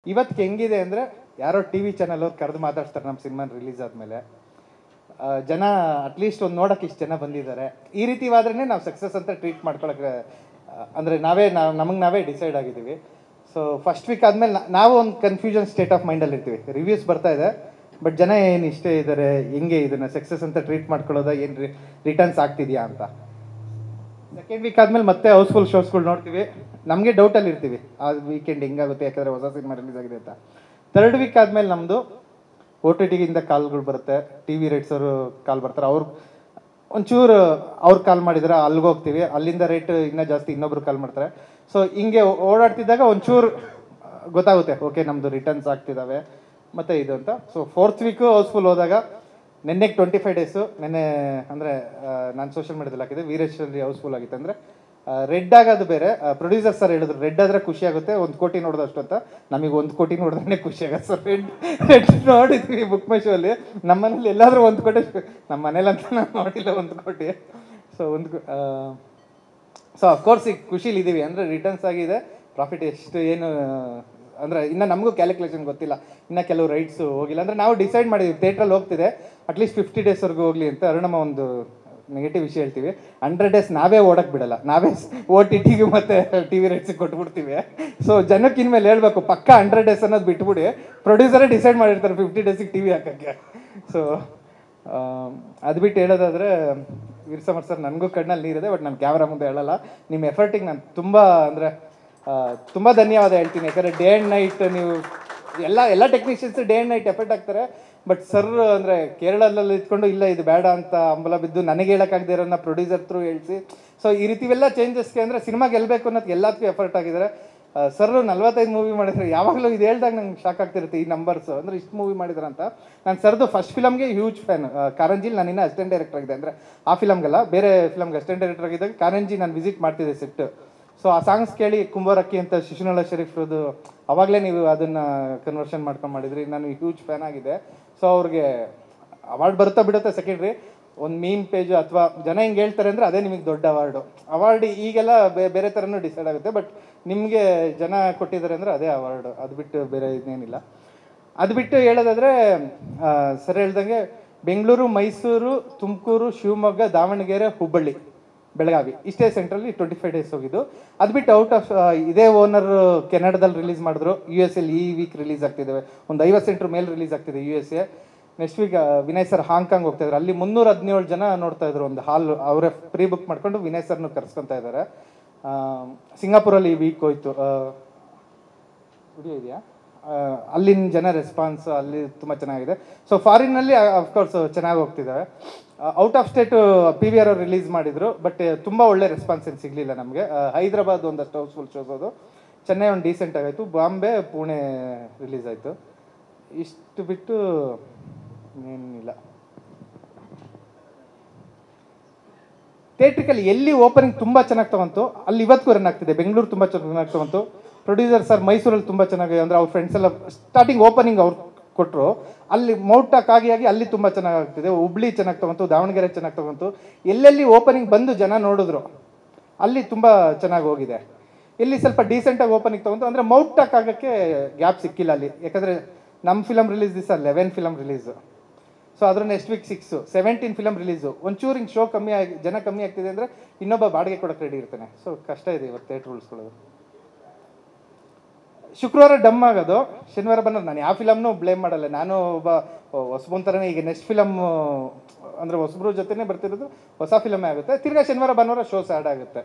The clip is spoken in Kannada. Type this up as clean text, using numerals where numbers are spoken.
ಇವತ್ತಿಗೆ ಹೆಂಗಿದೆ ಅಂದರೆ ಯಾರೋ ಟಿ ವಿ ಚಾನಲ್ ಅವ್ರು ಕರೆದು ಮಾತಾಡ್ತಾರೆ ನಮ್ಮ ಸಿನಿಮಾ ರಿಲೀಸ್ ಆದಮೇಲೆ. ಜನ ಅಟ್ಲೀಸ್ಟ್ ಒಂದು ನೋಡೋಕೆ ಇಷ್ಟು ಜನ ಬಂದಿದ್ದಾರೆ. ಈ ರೀತಿವಾದ್ರೇ ನಾವು ಸಕ್ಸಸ್ ಅಂತ ಟ್ರೀಟ್ ಮಾಡ್ಕೊಳಕ್ಕೆ ಅಂದರೆ ನಮಗೆ ನಾವೇ ಡಿಸೈಡ್ ಆಗಿದ್ದೀವಿ. ಸೊ ಫಸ್ಟ್ ವೀಕ್ ಆದಮೇಲೆ ನಾವು ಒಂದು ಕನ್ಫ್ಯೂಷನ್ ಸ್ಟೇಟ್ ಆಫ್ ಮೈಂಡಲ್ಲಿ ಇರ್ತೀವಿ. ರಿವ್ಯೂಸ್ ಬರ್ತಾ ಇದೆ, ಬಟ್ ಜನ ಏನು ಇಷ್ಟೇ ಇದ್ದಾರೆ, ಹೆಂಗೆ ಇದನ್ನು ಸಕ್ಸಸ್ ಅಂತ ಟ್ರೀಟ್ ಮಾಡ್ಕೊಳ್ಳೋದ, ಏನು ರಿಟರ್ನ್ಸ್ ಆಗ್ತಿದೆಯಾ ಅಂತ. ಸೆಕೆಂಡ್ ವೀಕ್ ಆದಮೇಲೆ ಮತ್ತೆ ಹೌಸ್ಫುಲ್ ಶೋಸ್ಗಳು ನೋಡ್ತೀವಿ. ನಮಗೆ ಡೌಟಲ್ಲಿ ಇರ್ತೀವಿ ಆ ವೀಕೆಂಡ್ ಹೆಂಗಾಗುತ್ತೆ, ಯಾಕಂದರೆ ಹೊಸ ಸಿನಿಮಾ ರಿಲೀಸ್ ಆಗಿದೆ ಅಂತ. ಥರ್ಡ್ ವೀಕ್ ಆದಮೇಲೆ ನಮ್ಮದು OTTಗಿಂದ ಕಾಲ್ಗಳು ಬರುತ್ತೆ, ಟಿ ವಿ ರೇಟ್ಸ್ ಅವರು ಕಾಲ್ ಬರ್ತಾರೆ. ಅವ್ರು ಒಂಚೂರು ಅವ್ರು ಕಾಲ್ ಮಾಡಿದ್ರೆ ಅಲ್ಲಿಗೆ ಹೋಗ್ತೀವಿ, ಅಲ್ಲಿಂದ ರೇಟ್ ಇನ್ನೂ ಜಾಸ್ತಿ ಇನ್ನೊಬ್ರು ಕಾಲ್ ಮಾಡ್ತಾರೆ. ಸೊ ಹಿಂಗೆ ಓಡಾಡ್ತಿದ್ದಾಗ ಒಂಚೂರು ಗೊತ್ತಾಗುತ್ತೆ, ಓಕೆ ನಮ್ಮದು ರಿಟರ್ನ್ಸ್ ಆಗ್ತಿದ್ದಾವೆ ಮತ್ತು ಇದು ಅಂತ. ಸೊ ಫೋರ್ತ್ ವೀಕು ಹೌಸ್ಫುಲ್ ಹೋದಾಗ ನೆನ್ನೆಗೆ 25 ಡೇಸು, ನೆನ್ನೆ ಅಂದರೆ ನಾನು ಸೋಷಿಯಲ್ ಮೀಡಿಯಾದಲ್ಲಿ ಹಾಕಿದೆ, ವೀರೇಶ್ವರಿ ಹೌಸ್ಫುಲ್ ಆಗಿತ್ತು. ಅಂದರೆ ರೆಡ್ ಆಗೋದು ಬೇರೆ, ಪ್ರೊಡ್ಯೂಸರ್ ಸರ್ ಹೇಳಿದ್ರು ರೆಡ್ ಆದರೆ ಖುಷಿ ಆಗುತ್ತೆ, 1 ಕೋಟಿ ನೋಡಿದಷ್ಟು ಅಂತ. ನಮಗೆ 1 ಕೋಟಿ ನೋಡಿದ್ರೆ ಖುಷಿ ಆಗುತ್ತೆ ಸರ್. ರೆಡ್ ನೋಡಿದ್ವಿ ಬುಕ್ ಮೈ ಶೋ ಅಲ್ಲಿ. ನಮ್ಮ ಮನೇಲಿ ಎಲ್ಲಾದರೂ 1 ಕೋಟಿ, ನಮ್ಮ ಮನೇಲಂತ ನಾನು ನೋಡಿಲ್ಲ 1 ಕೋಟಿ. ಸೊ ಅಫ್ಕೋರ್ಸ್ ಈಗ ಖುಷಿಲಿದ್ದೀವಿ, ಅಂದರೆ ರಿಟರ್ನ್ಸ್ ಆಗಿದೆ. ಪ್ರಾಫಿಟ್ ಎಷ್ಟು ಏನು ಅಂದರೆ ಇನ್ನು ನಮಗೂ ಕ್ಯಾಲ್ಕುಲೇಷನ್ ಗೊತ್ತಿಲ್ಲ, ಇನ್ನು ಕೆಲವು ರೈಟ್ಸು ಹೋಗಿಲ್ಲ. ಅಂದರೆ ನಾವು ಡಿಸೈಡ್ ಮಾಡಿದ್ವಿ ಥಿಯೇಟ್ರಲ್ಲಿ ಹೋಗ್ತಿದೆ ಅಟ್ಲೀಸ್ಟ್ 50 ಡೇಸ್ವರೆಗೂ ಹೋಗಲಿ ಅಂತ. ಅರುಣಮ್ಮ ಒಂದು ನೆಗೆಟಿವ್ ವಿಷಯ ಹೇಳ್ತೀವಿ, 100 ಡೇಸ್ ನಾವೇ ಓಡಕ್ಕೆ ಬಿಡಲ್ಲ, ನಾವೇ OTTಗೆ ಮತ್ತು ಟಿ ವಿ ರೇಟ್ಸಿಗೆ ಕೊಟ್ಬಿಡ್ತೀವಿ. ಸೊ ಜನಕ್ಕೆ ಇನ್ಮೇಲೆ ಹೇಳಬೇಕು ಪಕ್ಕ 100 ಡೇಸ್ ಅನ್ನೋದು ಬಿಟ್ಬಿಡಿ, ಪ್ರೊಡ್ಯೂಸರೇ ಡಿಸೈಡ್ ಮಾಡಿರ್ತಾರೆ 50 ಡೇಸಿಗೆ ಟಿ ವಿ ಹಾಕೋಕ್ಕೆ. ಸೊ ಅದು ಬಿಟ್ಟು ಹೇಳೋದಾದರೆ ವೀರಸಮರ್ ಸರ್, ನನಗೂ ಕಣ್ಣಲ್ಲಿ ನೀರಿದೆ, ಬಟ್ ನಾನು ಕ್ಯಾಮ್ರಾ ಮುಂದೆ ಹೇಳಲ್ಲ. ನಿಮ್ಮ ಎಫರ್ಟಿಗೆ ನಾನು ತುಂಬ ಧನ್ಯವಾದ ಹೇಳ್ತೀನಿ. ಯಾಕಂದರೆ ಡೇ ಆ್ಯಂಡ್ ನೈಟ್ ನೀವು ಎಲ್ಲ technicians day and night effort ಆಗ್ತಾರೆ. ಬಟ್ ಸರ್ ಅಂದರೆ ಕೇರಳದಲ್ಲಿ ಇದ್ಕೊಂಡು ಇಲ್ಲ ಇದು ಬೇಡ ಅಂತ ಅಂಬಲ ಬಿದ್ದು ನನಗೆ ಹೇಳೋಕ್ಕಾಗದೇ ಇರೋನ್ನ ಪ್ರೊಡ್ಯೂಸರ್ ಥ್ರೂ ಹೇಳಿಸಿ, ಸೊ ಈ ರೀತಿವೆಲ್ಲ ಚೇಂಜಸ್ಗೆ ಅಂದರೆ ಸಿನಿಮಾ ಗೆಲ್ಲಬೇಕು ಅನ್ನೋದು ಎಲ್ಲದಕ್ಕೂ ಎಫರ್ಟ್ ಆಗಿದ್ದಾರೆ. ಸರ್ 45 ಮೂವಿ ಮಾಡಿದ್ರೆ ಯಾವಾಗಲೂ ಇದು ಹೇಳ್ದಾಗ ನಂಗೆ ಶಾಕ್ ಆಗ್ತಿರುತ್ತೆ ಈ ನಂಬರ್ಸು, ಅಂದರೆ ಇಷ್ಟು ಮೂವಿ ಮಾಡಿದಾರೆ ಅಂತ. ನಾನು ಸರ್ದು ಫಸ್ಟ್ ಫಿಲಮ್ಗೆ ಹ್ಯೂಜ್ ಫ್ಯಾನ್. ಕಾರಂಜಿಲಿ ನಾನು ಇನ್ನೂ ಅಸಿಸ್ಟೆಂಟ್ ಡೈರೆಕ್ಟರ್ ಆಗಿದೆ, ಅಂದರೆ ಆ ಫಿಲಮ್ಗೆಲ್ಲ ಬೇರೆ ಫಿಲಮ್ಗೆ ಅಸಿಸ್ಟೆಂಟ್ ಡೈರೆಕ್ಟರ್ ಆಗಿದ್ದಾಗ ಕಾರಂಜಿ ನಾನು ವಿಸಿಟ್ ಮಾಡ್ತಿದ್ದೆ ಸೆಟ್. ಸೊ ಆ ಸಾಂಗ್ಸ್ ಕೇಳಿ ಕುಂಬಾರಕ್ಕಿ ಅಂತ ಶಿಶುನಾಳ ಶರೀಫ್ರದ್ದು ಅವಾಗಲೇ ನೀವು ಅದನ್ನು ಕನ್ವರ್ಷನ್ ಮಾಡ್ಕೊಂಡು ಮಾಡಿದ್ರಿ, ನಾನು ಹ್ಯೂಜ್ ಫ್ಯಾನ್ ಆಗಿದೆ. ಸೊ ಅವ್ರಿಗೆ ಅವಾರ್ಡ್ ಬರುತ್ತಾ ಬಿಡುತ್ತೆ ಸೆಕೆಂಡ್ರಿ, ಒಂದು ಮೀಮ್ ಪೇಜು ಅಥವಾ ಜನ ಹಿಂಗೆ ಹೇಳ್ತಾರೆ ಅಂದರೆ ಅದೇ ನಿಮಗೆ ದೊಡ್ಡ ಅವಾರ್ಡ್ ಈಗೆಲ್ಲ ಬೇರೆ ಥರನೂ ಡಿಸೈಡ್ ಆಗುತ್ತೆ, ಬಟ್ ನಿಮಗೆ ಜನ ಕೊಟ್ಟಿದ್ದಾರೆ ಅಂದರೆ ಅದೇ ಅವಾರ್ಡು. ಅದು ಬಿಟ್ಟು ಬೇರೆ ಇನ್ನೇನಿಲ್ಲ. ಅದು ಬಿಟ್ಟು ಹೇಳೋದಾದರೆ ಸರ್ ಹೇಳ್ದಂಗೆ ಬೆಂಗಳೂರು, ಮೈಸೂರು, ತುಮಕೂರು, ಶಿವಮೊಗ್ಗ, ದಾವಣಗೆರೆ, ಹುಬ್ಬಳ್ಳಿ, ಬೆಳಗಾವಿ ಇಷ್ಟೇ ಸೆಂಟ್ರಲ್ಲಿ 25 ಡೇಸ್ ಹೋಗಿದ್ದು. ಅದು ಬಿಟ್ಟು ಔಟ್ ಆಫ್ ಇದೇ ಓನರ್ ಕೆನಡಾದಲ್ಲಿ ರಿಲೀಸ್ ಮಾಡಿದ್ರು, US ಈ ವೀಕ್ ರಿಲೀಸ್ ಆಗ್ತಿದ್ದಾವೆ. ಒಂದು 50 ಸೆಂಟ್ರ್ ಮೇಲೆ ರಿಲೀಸ್ ಆಗ್ತಿದೆ USA. Next week Vinay sir Hong Kong ಹೋಗ್ತಾಯಿದ್ರು, ಅಲ್ಲಿ 317 ಜನ ನೋಡ್ತಾ ಇದ್ರು ಒಂದು ಹಾಲ್. ಅವರೇ ಪ್ರೀ ಬುಕ್ ಮಾಡ್ಕೊಂಡು ವಿನಯ್ ಸರ್ನು ಕರ್ಸ್ಕೊತಾ ಇದ್ದಾರೆ. ಸಿಂಗಾಪುರಲ್ಲಿ ಈ ವೀಕ್ ಹೋಯ್ತು, ವಿಡಿಯೋ ಇದೆಯಾ, ಅಲ್ಲಿನ ಜನ ರೆಸ್ಪಾನ್ಸ್ ಅಲ್ಲಿ ತುಂಬ ಚೆನ್ನಾಗಿದೆ. ಸೊ ಫಾರಿನ್ನಲ್ಲಿ ಅಫ್ಕೋರ್ಸ್ ಚೆನ್ನಾಗಿ ಹೋಗ್ತಿದ್ದಾವೆ. ಔಟ್ ಆಫ್ ಸ್ಟೇಟು PVR ಅವ್ರು ರಿಲೀಸ್ ಮಾಡಿದರು, ಬಟ್ ತುಂಬ ಒಳ್ಳೆ ರೆಸ್ಪಾನ್ಸ್ ಏನು ಸಿಗಲಿಲ್ಲ ನಮಗೆ. ಹೈದ್ರಾಬಾದ್ ಒಂದಷ್ಟು ಹೌಸ್ಫುಲ್ ಶೋಸ್ ಅದು, ಚೆನ್ನೈ ಒಂದು ಡೀಸೆಂಟ್ ಆಗಾಯಿತು, ಬಾಂಬೆ, ಪುಣೆ ರಿಲೀಸ್ ಆಯಿತು. ಇಷ್ಟು ಬಿಟ್ಟು ಏನಿಲ್ಲ. ಥಿಯೇಟ್ರಿಕಲ್ಲಿ ಎಲ್ಲಿ ಓಪನಿಂಗ್ ತುಂಬ ಚೆನ್ನಾಗಿ ತಗೊಂತು ಅಲ್ಲಿ ಇವತ್ತಿಗೂ ರನ್ ಆಗ್ತಿದೆ. ಬೆಂಗಳೂರು ತುಂಬ ಚೆನ್ನಾಗಿ ತಗೊಂತು. ಪ್ರೊಡ್ಯೂಸರ್ ಸರ್ ಮೈಸೂರಲ್ಲಿ ತುಂಬ ಚೆನ್ನಾಗಿ, ಅಂದರೆ ಅವ್ರ ಫ್ರೆಂಡ್ಸ್ ಎಲ್ಲ ಸ್ಟಾರ್ಟಿಂಗ್ ಓಪನಿಂಗ್ ಅವ್ರು ಕೊಟ್ಟರು, ಅಲ್ಲಿ ಮೌಟಾಕ್ ಆಗಿ ಅಲ್ಲಿ ತುಂಬ ಚೆನ್ನಾಗಿ ಆಗ್ತಿದೆ. ಹುಬ್ಳಿ ಚೆನ್ನಾಗಿ ತಗೊಂತು, ದಾವಣಗೆರೆ ಚೆನ್ನಾಗಿ ತಗೊಂತು. ಎಲ್ಲೆಲ್ಲಿ ಓಪನಿಂಗ್ ಬಂದು ಜನ ನೋಡಿದ್ರು ಅಲ್ಲಿ ತುಂಬ ಚೆನ್ನಾಗಿ ಹೋಗಿದೆ. ಎಲ್ಲಿ ಸ್ವಲ್ಪ ಡೀಸೆಂಟಾಗಿ ಓಪನಿಂಗ್ ತಗೊಂತು ಅಂದರೆ ಮೌಟಾಕ್ ಆಗೋಕ್ಕೆ ಗ್ಯಾಪ್ ಸಿಕ್ಕಿಲ್ಲ ಅಲ್ಲಿ. ಯಾಕಂದರೆ ನಮ್ಮ ಫಿಲಮ್ ರಿಲೀಸ್ ದಿವಸ 11 ಫಿಲಮ್ ರಿಲೀಸು. ಸೊ ಅದ್ರ ನೆಕ್ಸ್ಟ್ ವೀಕ್ 6, 17 ಫಿಲಮ್ ರಿಲೀಸು. ಒಂಚೂರು ಹಿಂಗೆ ಶೋ ಕಮ್ಮಿ ಆಗಿ ಜನ ಕಮ್ಮಿ ಆಗ್ತಿದೆ ಅಂದರೆ ಇನ್ನೊಬ್ಬ ಬಾಡಿಗೆ ಕೊಡೋಕ್ಕೆ ರೆಡಿ ಇರ್ತಾನೆ. ಸೊ ಕಷ್ಟ ಇದೆ ಇವತ್ತು ಥಿಯೇಟ್ರ್ ಉಳಿಸ್ಕೊಳ್ಳೋದು. ಶುಕ್ರವಾರ ಡಮ್ ಆಗೋದು, ಶನಿವಾರ ಬಂದ್ರೆ ನಾನು ಯಾವ ಫಿಲಮ್ನೂ ಬ್ಲೇಮ್ ಮಾಡಲ್ಲ. ನಾನು ಒಬ್ಬ ಹೊಸಬನ ಥರನೇ. ಈಗ ನೆಕ್ಸ್ಟ್ ಫಿಲಮ್ ಅಂದರೆ ಹೊಸಬ್ರ ಜೊತೆನೇ ಬರ್ತಿರೋದು, ಹೊಸ ಫಿಲಮೇ ಆಗುತ್ತೆ. ತಿರ್ಗಾ ಶನಿವಾರ ಭಾನುವಾರ ಶೋಸ್ ಆ್ಯಡ್ ಆಗುತ್ತೆ.